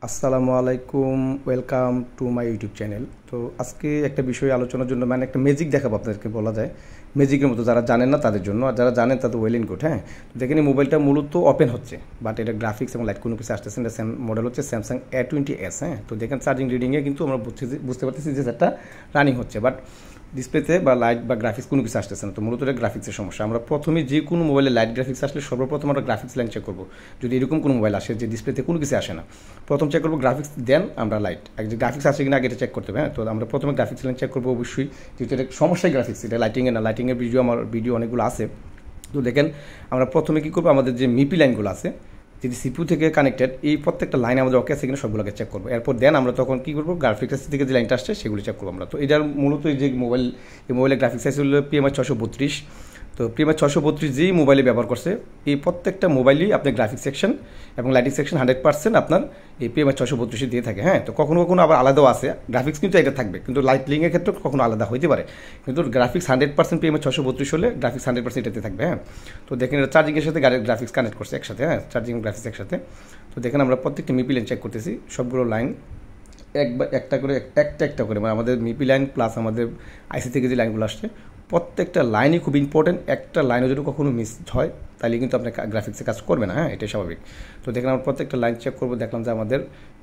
আসসালামু আলাইকুম, welcome to my YouTube channel. তো আজকে একটা বিষয় আলোচনার জন্য একটা ম্যাজিক দেখাবো আপনাদেরকে, বলা যায় ম্যাজিকের মতো। যারা জানেন না তাদের জন্য, আর যারা জানেন তাদের ওয়েল ইন গুড। হ্যাঁ, দেখেন এই মোবাইলটা মূলত ওপেন হচ্ছে, বাট এটা গ্রাফিক্স এবং লাইট কোনো কিছু আসতেছে না। মডেল হচ্ছে স্যামসাং A20s। হ্যাঁ, তো দেখেন চার্জিং রিডিংয়ে কিন্তু আমরা বুঝতে পারতেছি যে সেটা রানিং হচ্ছে, বাট ডিসপ্লেতে বা লাইট বা গ্রাফিক্স কোনো কিছু আসতেছে না। তো মূলত এটা গ্রাফিক্সের সমস্যা। আমরা প্রথমে যে কোনো মোবাইলে লাইট গ্রাফিক্স আসলে সর্বপ্রথম আমরা গ্রাফিক্স লাইন চেক করবো। যদি এরকম কোনো মোবাইল আসে যে ডিসপ্লেতে কোনো কিছু আসে না, প্রথম চেক করবো গ্রাফিক্স, দেন আমরা লাইট। যে গ্রাফিক্স আসে কিনা আগে এটা চেক করতে হবে। হ্যাঁ, তো আমরা প্রথমে গ্রাফিক্স লাইন চেক করবো অবশ্যই, যেহেতু এটা সমস্যাই গ্রাফিক্স, এটা লাইটিংয়ে না। লাইটিংয়ের ভিডিও অনেকগুলো আছে। তো দেখেন আমরা প্রথমে কী করবো, আমাদের যে মিপি লাইনগুলো আছে যদি সিপিইউ থেকে কানেক্টেড, এই প্রত্যেকটা লাইন আমাদের ওকে আছে কিনা সবগুলোকে চেক করবো। এরপর দেন আমরা তখন কী করবো, গ্রাফিক্স থেকে যে লাইনটা আসছে সেগুলো চেক করবো আমরা। তো এটার মূলত এই যে মোবাইলের গ্রাফিক্স আছে হলো PMI 632। তো PMI 632 যেই মোবাইলে ব্যবহার করছে, এই প্রত্যেকটা মোবাইলই আপনার গ্রাফিক্স সেকশন এবং লাইটিং সেকশন 100% আপনার এই PMI 632 দিয়ে থাকে। হ্যাঁ, তো কখনো কখনো আবার আলাদাও আছে। গ্রাফিক্স কিন্তু এটা থাকবে, কিন্তু লাইটিংয়ের ক্ষেত্রে কখনো আলাদা হইতে পারে। কিন্তু গ্রাফিক্স 100% PMI 632 হলে গ্রাফিক্স 100% এটাতে থাকবে। হ্যাঁ, তো দেখেন এটা চার্জিংয়ের সাথে গ্রাফিক্স কানেক্ট করছে একসাথে। হ্যাঁ, চার্জিং গ্রাফিক্স একসাথে। তো দেখেন আমরা প্রত্যেকটা মিপি লাইন চেক করতেছি, সবগুলো লাইন একটা করে মানে আমাদের মিপি লাইন প্লাস আমাদের আইসি থেকে যে লাইনগুলো আসছে, প্রত্যেকটা লাইনই খুব ইম্পর্টেন্ট। একটা লাইনও যদি কখনো মিস হয় তাহলে কিন্তু আপনার গ্রাফিক্সে কাজ করবে না। হ্যাঁ, এটাই স্বাভাবিক। তো দেখেন আমরা প্রত্যেকটা লাইন চেক করবো, দেখলাম যে আমাদের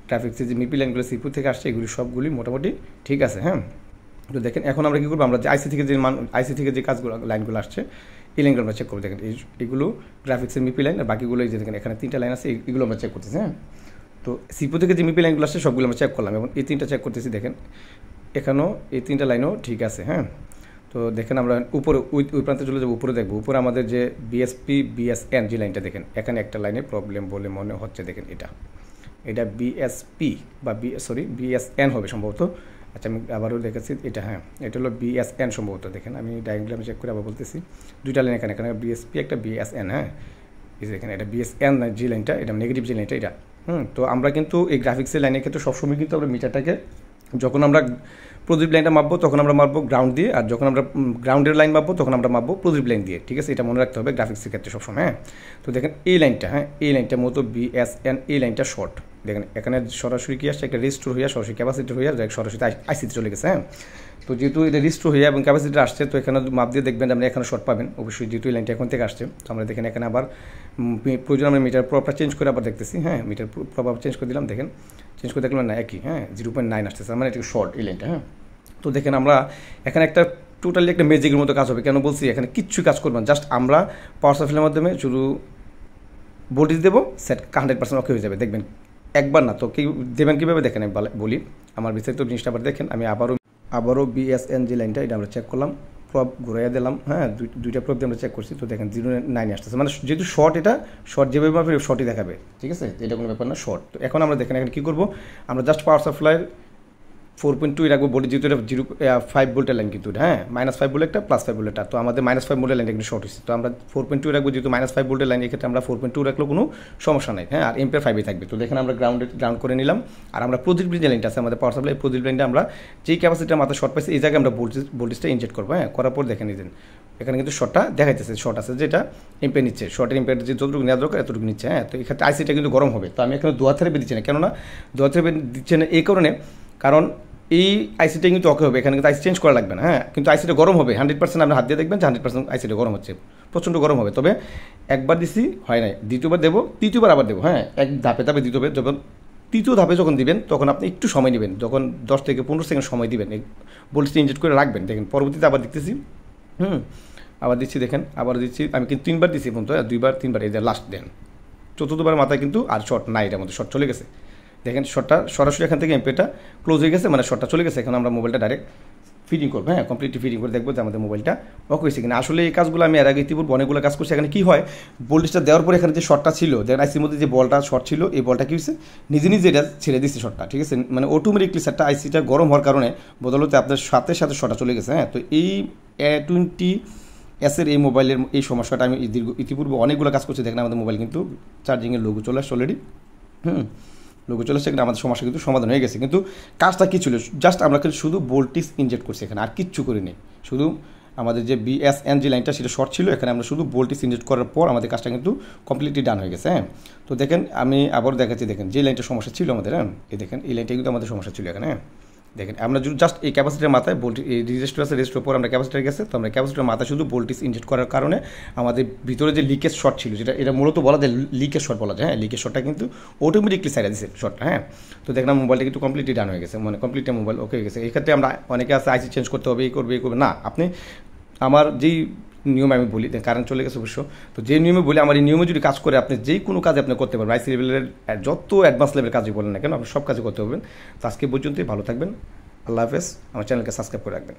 গ্রাফিক্সের যে মিপি লাইনগুলো সিপিইউ থেকে আসছে এগুলি সবগুলি মোটামুটি ঠিক আছে। হ্যাঁ, তো দেখেন এখন আমরা কী করবো, আমরা যে আইসি থেকে যে কাজগুলো লাইনগুলো আসছে এই লাইনগুলো আমরা চেক করবো। দেখেন এইগুলো গ্রাফিক্সের মিপি লাইন, আর বাকিগুলো যে দেখেন এখানে 3টা লাইন আছে, এগুলো আমরা চেক করতেছি। হ্যাঁ, তো সিপিইউ থেকে যে মিপি লাইনগুলো আসছে সবগুলো আমরা চেক করলাম এবং এই 3টা চেক করতেছি। দেখেন এখানেও এই 3টা লাইনও ঠিক আছে। হ্যাঁ, তো দেখেন আমরা উপরে ওই প্রান্তে চলে যাবো, উপরে দেখবো। উপরে আমাদের যে BSN যে লাইনটা দেখেন, এখানে একটা লাইনে প্রবলেম বলে মনে হচ্ছে। দেখেন এটা BSN হবে সম্ভবত। আচ্ছা, আমি আবারও দেখেছি এটা। হ্যাঁ, এটা হলো BSN সম্ভবত। দেখেন আমি ডায়াগ্রামে চেক করে আবার বলতেছি, 2টা লাইন এখানে BSP একটা BSN। হ্যাঁ, এই যে এখানে এটা BSN যে লাইনটা, এটা নেগেটিভ যে লাইনটা এটা। তো আমরা কিন্তু এই গ্রাফিক্সের লাইনের ক্ষেত্রে সবসময় কিন্তু আমরা মিটারটাকে, যখন আমরা প্রদীপ লাইনটা মাপবো তখন আমরা মাপবো গ্রাউন্ড দিয়ে, আর যখন আমরা গ্রাউন্ডের লাইন মাপবো তখন আমরা মাপবো প্রদীপ লাইন দিয়ে। ঠিক আছে, এটা মনে রাখতে হবে গ্রাফিক্সের ক্ষেত্রে সবসময়। হ্যাঁ, তো দেখেন এই লাইনটা, হ্যাঁ এই লাইনটা মতো BSN, এই লাইনটা শর্ট। দেখেন এখানে সরাসরি কি আসছে, একটা রেজিস্টার হইয়া সরাসরি ক্যাপাসিটি হইয়া সরাসরি আইসিতে চলে গেছে। হ্যাঁ, তো যেহেতু এটা রেজিস্টার হইয়া এবং ক্যাপাসিটি আসছে, তো এখানে মাপ দিয়ে দেখবেন যে আমরা এখানে শর্ট পাবেন অবশ্যই, যেহেতু এই লাইনটা এখন থেকে আসছে। তো আমরা দেখেন এখানে আবার প্রয়োজন আমরা মিটার প্রপার চেঞ্জ করে আবার দেখতেছি। হ্যাঁ, মিটার প্রপার চেঞ্জ করে দিলাম, দেখেন চেঞ্জ করে দেখলাম না একই। হ্যাঁ, 0.9 আসতেছে, মানে এটা শর্ট এই লাইনটা। হ্যাঁ, তো দেখেন আমরা এখানে একটা টোটালি একটা ম্যাজিকের মতো কাজ হবে। কেন বলছি, এখানে কিচ্ছু কাজ করবো না, জাস্ট আমরা পাওয়ার সাপ্লাইয়ের মাধ্যমে শুধু ভোল্টেজ দেবো, সেট 100% ওকে হয়ে যাবে। দেখবেন একবার না তো কি দেবেন কীভাবে দেখেন আমি বলি, আমার বিস্তারিত জিনিসটা আবার দেখেন। আমি আবারও BSN যে লাইনটা এটা আমরা চেক করলাম, প্রপ ঘুরাইয়া দিলাম। হ্যাঁ, 2টা প্রপ দিয়ে আমরা চেক করছি। তো দেখেন 0.9 আসতেছে, মানে যেহেতু শর্ট, এটা শর্ট যেভাবে মাপে শর্টই দেখাবে। ঠিক আছে, এটা কোনো ব্যাপার না, শর্ট। তো এখন আমরা দেখেন এখানে কী করবো, আমরা জাস্ট পাওয়ার সাপ্লাইয়ের 4.2 রাখবো বডি, যেহেতু এটা 0.5 ভোল্টের লাইন কিন্তু। হ্যাঁ, -5 ভোল্ট একটা, +5 ভোল্ট একটা। তো আমাদের -5 ভোল্টের লাইনটা কিন্তু শর্ট হচ্ছে, তো আমরা 4.2 রাখবো, যেহেতু -5 ভোল্টের লাইন, এক্ষেত্রে আমরা 4.2 রাখলেও কোনো সমস্যা নেই। হ্যাঁ, আর এম্পিয়ার 5 থাকবে। তো দেখেন আমরা গ্রাউন্ড করে নিলাম, আর আমরা প্রদীপ যে লাইনটা আছে আমাদের পাওয়ার সাপ্লাই, প্রদীপ লাইনটা আমরা যেই ক্যাপাসিটির মাথা শর্ট পাইছি এই জায়গায় আমরা ভোল্টেজটা ইনজেক্ট করবো। হ্যাঁ, করার পর দেখে নিতেন এখানে কিন্তু শর্টটা দেখাইতেছে, শর্ট আছে যেটা এম্পিয়ার নিচ্ছে, শর্টের এম্পিয়ার যে যতটুকু নেওয়া দরকার এতটুকু নিচ্ছে। হ্যাঁ, তো এক্ষেত্রে আইসিটা কিন্তু গরম হবে। তো আমি এখানে 2 হাতে দিচ্ছি না, কেননা 2 হাতে দিচ্ছে না এই কারণে, কারণ এই আইসিটা কিন্তু ওকে হবে, এখানে কিন্তু আইসি চেঞ্জ করা লাগবে না। হ্যাঁ, কিন্তু আইসিটা গরম হবে 100%। আপনি হাত দিয়ে দেখবেন যে 100% আইসিটা গরম হচ্ছে, প্রচণ্ড গরম হবে। তবে একবার দিছি হয় নাই, দ্বিতীয়বার দেবো, তৃতীয়বার আবার দেবো। হ্যাঁ, এক ধাপে দ্বিতীয়বার, যখন তৃতীয় ধাপে যখন দিবেন তখন আপনি একটু সময় নেবেন, যখন 10 থেকে 15 সেকেন্ড সময় দিবেন, এই ভোল্টেজটা ইনজেক্ট করে রাখবেন। দেখেন পরবর্তীতে আবার দেখতেছি, আবার দিচ্ছি, দেখেন আবার দিচ্ছি। আমি কিন্তু 3বার দিচ্ছি পর্যন্ত, 2বার 3বার, এই যে লাস্ট দেন, চতুর্থবার মাথায় কিন্তু আর শর্ট নাই, এটার মধ্যে শর্ট চলে গেছে। দেখেন শর্টটা সরাসরি এখান থেকে এমপিটা ক্লোজ হয়ে গেছে, মানে শর্টটা চলে গেছে। এখন আমরা মোবাইলটা ডাইরেক্ট ফিটিং করবো। হ্যাঁ, কমপ্লিটলি ফিটিং করে দেখবো যে আমাদের মোবাইলটা ওকে হয়েছে কিনা। আসলে এই কাজগুলো আমি এর আগে ইতিপূর্বে অনেকগুলো কাজ করছি। এখানে কী হয়, ভোল্টেজটা দেওয়ার পরে এখানে যে শর্টটা ছিল, দেখেন আইসির মধ্যে যে বলটা শর্ট ছিল, এই বলটা কী হয়েছে, নিজে এটা ছেড়ে দিচ্ছে শর্টটা। ঠিক আছে, মানে অটোমেটিকলি সেটটা আইসিটা গরম হওয়ার কারণে বদলতে আপনার সাথে শর্টটা চলে গেছে। হ্যাঁ, তো এই A20s এই মোবাইলের এই সমস্যাটা আমি ইতিপূর্বে অনেকগুলো কাজ করছি। দেখেন আমাদের মোবাইল কিন্তু চার্জিংয়ের লোগো চলে আসছে অলরেডি। লোগো চলে আসছে, কিন্তু আমাদের সমস্যা কিন্তু সমাধান হয়ে গেছে। কিন্তু কাজটা কী ছিল, জাস্ট আমরা শুধু ভোল্টেজ ইনজেক্ট করছি এখানে, আর কিচ্ছু করিনি। শুধু আমাদের যে বিএসএন যে লাইনটা সেটা শর্ট ছিল, এখানে আমরা শুধু ভোল্টেজ ইনজেক্ট করার পর আমাদের কাজটা কিন্তু কমপ্লিটলি ডান হয়ে গেছে। হ্যাঁ, তো দেখেন আমি আবার দেখাচ্ছি, দেখেন যে লাইনটা সমস্যা ছিল আমাদের, হ্যাঁ এই দেখেন এই লাইনটা কিন্তু আমাদের সমস্যা ছিল এখানে। হ্যাঁ দেখেন আমরা যদি জাস্ট এই ক্যাপাসিটির মাথায় ভোল্টেজ, এই রেজিস্টার আছে, রেজিস্টার পর আমরা ক্যাপাসিটার গেছে, তো আমরা ক্যাপাসিটার মাথায় শুধু ভোল্টেজ ইনজেক্ট করার কারণে আমাদের ভিতরে যে লিকেজ শর্ট ছিল, যেটা এটা মূলত বলা যায় লিকেজ শর্ট বলা যায়। হ্যাঁ লিকেজ শর্টটা কিন্তু অটোমেটিকলি সাইড দিচ্ছে শর্টটা। হ্যাঁ তো দেখলাম মোবাইলটা কিন্তু কমপ্লিটলি ডান হয়ে গেছে, মানে কমপ্লিটলি মোবাইল ওকে হয়ে গেছে। এই ক্ষেত্রে আমরা অনেকে আছে আইসি চেঞ্জ করতে হবে, এই করবে এই করবে না, আপনি আমার যেই নিয়ম আমি বলি, কারেন্ট চলে গেছে অবশ্য, তো যে নিয়মে বলি আমার এই নিয়মে যদি কাজ করে আপনি যেই কোনো কাজে আপনি করতে পারবেন, আইসি লেভেলের যত অ্যাডভান্স লেভেলের কাজই বলেন না কেন আপনি সব কাজে করতে পারবেন। তো আজকে পর্যন্তই, ভালো থাকবেন, আল্লাহ হাফেজ, আমার চ্যানেলকে সাবস্ক্রাইব করে রাখবেন।